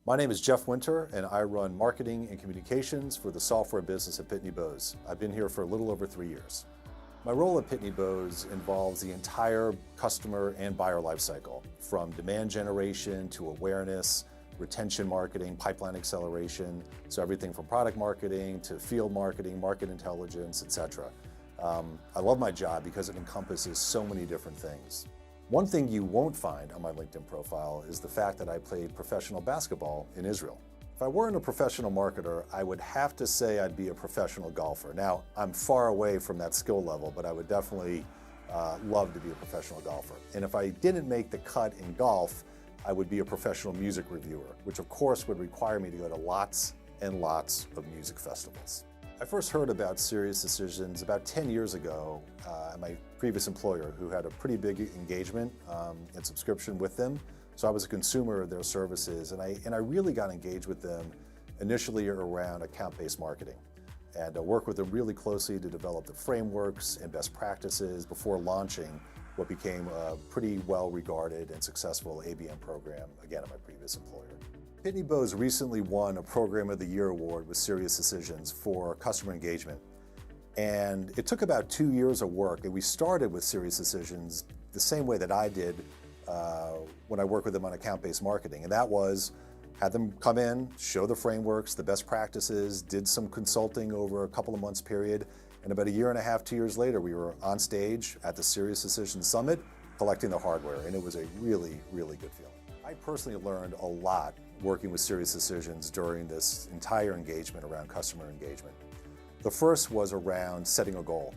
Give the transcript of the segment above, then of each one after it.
My name is Jeff Winter, and I run marketing and communications for the software business at Pitney Bowes. I've been here for a little over 3 years. My role at Pitney Bowes involves the entire customer and buyer lifecycle, from demand generation to awareness, retention marketing, pipeline acceleration, so everything from product marketing to field marketing, market intelligence, etc. I love my job because it encompasses so many different things. One thing you won't find on my LinkedIn profile is the fact that I played professional basketball in Israel. If I weren't a professional marketer, I would have to say I'd be a professional golfer. Now, I'm far away from that skill level, but I would definitely love to be a professional golfer. And if I didn't make the cut in golf, I would be a professional music reviewer, which of course would require me to go to lots and lots of music festivals. I first heard about SiriusDecisions about 10 years ago at my previous employer, who had a pretty big engagement and subscription with them. So I was a consumer of their services, and I really got engaged with them initially around account-based marketing, and worked with them really closely to develop the frameworks and best practices before launching what became a pretty well-regarded and successful ABM program, again, at my previous employer. Pitney Bowes recently won a Program of the Year award with SiriusDecisions for customer engagement. And it took about 2 years of work, and we started with SiriusDecisions the same way that I did when I worked with them on account-based marketing. And that was, had them come in, show the frameworks, the best practices, did some consulting over a couple of months period. And about 1.5 years, 2 years later, we were on stage at the SiriusDecisions Summit collecting the hardware, and it was a really, really good feeling. I personally learned a lot working with SiriusDecisions during this entire engagement around customer engagement. The first was around setting a goal.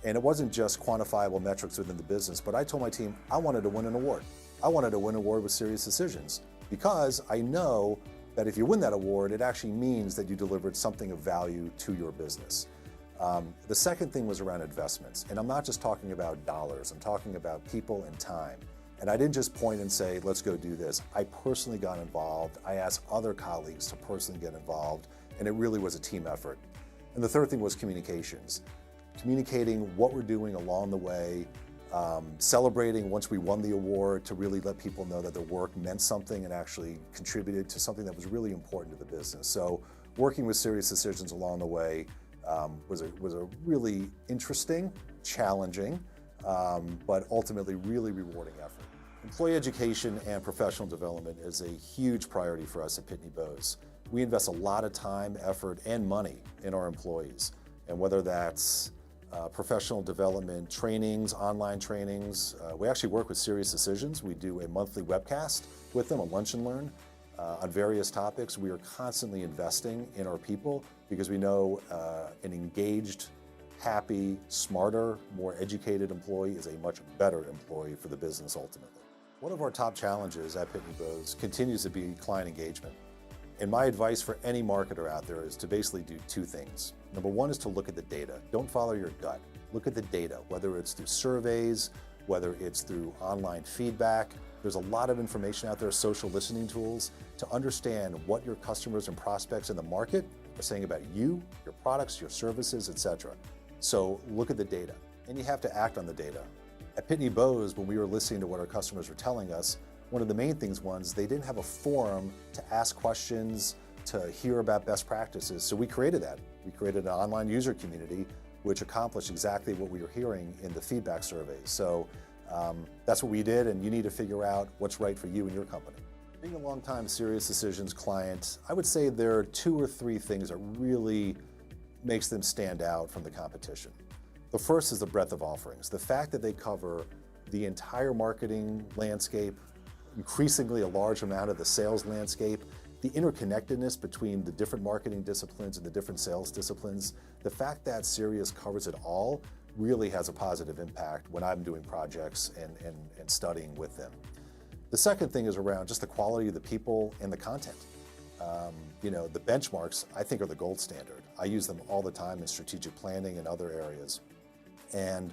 And it wasn't just quantifiable metrics within the business, but I told my team I wanted to win an award. I wanted to win an award with SiriusDecisions because I know that if you win that award, it actually means that you delivered something of value to your business. The second thing was around investments. And I'm not just talking about dollars, I'm talking about people and time. And I didn't just point and say, let's go do this. I personally got involved. I asked other colleagues to personally get involved, and it really was a team effort. And the third thing was communications. Communicating what we're doing along the way, celebrating once we won the award to really let people know that the work meant something and actually contributed to something that was really important to the business. So working with SiriusDecisions along the way was a really interesting, challenging, but ultimately really rewarding effort. Employee education and professional development is a huge priority for us at Pitney Bowes. We invest a lot of time, effort, and money in our employees. And whether that's professional development trainings, online trainings, we actually work with SiriusDecisions. We do a monthly webcast with them, a lunch and learn, on various topics. We are constantly investing in our people because we know an engaged, happy, smarter, more educated employee is a much better employee for the business ultimately. One of our top challenges at Pitney Bowes continues to be client engagement. And my advice for any marketer out there is to basically do two things. Number one is to look at the data. Don't follow your gut. Look at the data, whether it's through surveys, whether it's through online feedback. There's a lot of information out there, social listening tools, to understand what your customers and prospects in the market are saying about you, your products, your services, etc. So look at the data, and you have to act on the data. At Pitney Bowes, when we were listening to what our customers were telling us, one of the main things was they didn't have a forum to ask questions, to hear about best practices. So we created that. We created an online user community, which accomplished exactly what we were hearing in the feedback surveys. So that's what we did, and you need to figure out what's right for you and your company. Being a longtime SiriusDecisions client, I would say there are 2 or 3 things that really makes them stand out from the competition. The first is the breadth of offerings. The fact that they cover the entire marketing landscape, increasingly a large amount of the sales landscape, the interconnectedness between the different marketing disciplines and the different sales disciplines, the fact that Sirius covers it all really has a positive impact when I'm doing projects and studying with them. The second thing is around just the quality of the people and the content. The benchmarks, I think, are the gold standard. I use them all the time in strategic planning and other areas. And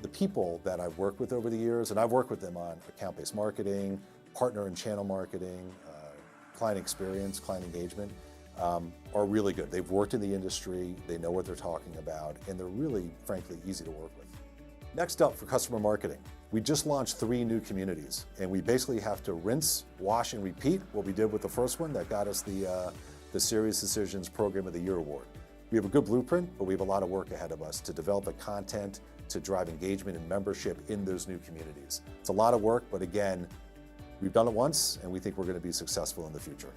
the people that I've worked with over the years, and I've worked with them on account-based marketing, partner and channel marketing, client experience, client engagement, are really good. They've worked in the industry, they know what they're talking about, and they're really, frankly, easy to work with. Next up for customer marketing, We just launched 3 new communities, and we basically have to rinse, wash, and repeat what we did with the first one that got us the Serious Decisions Program of the Year award. We have a good blueprint, but we have a lot of work ahead of us to develop the content to drive engagement and membership in those new communities. It's a lot of work, but again, we've done it once, and we think we're going to be successful in the future.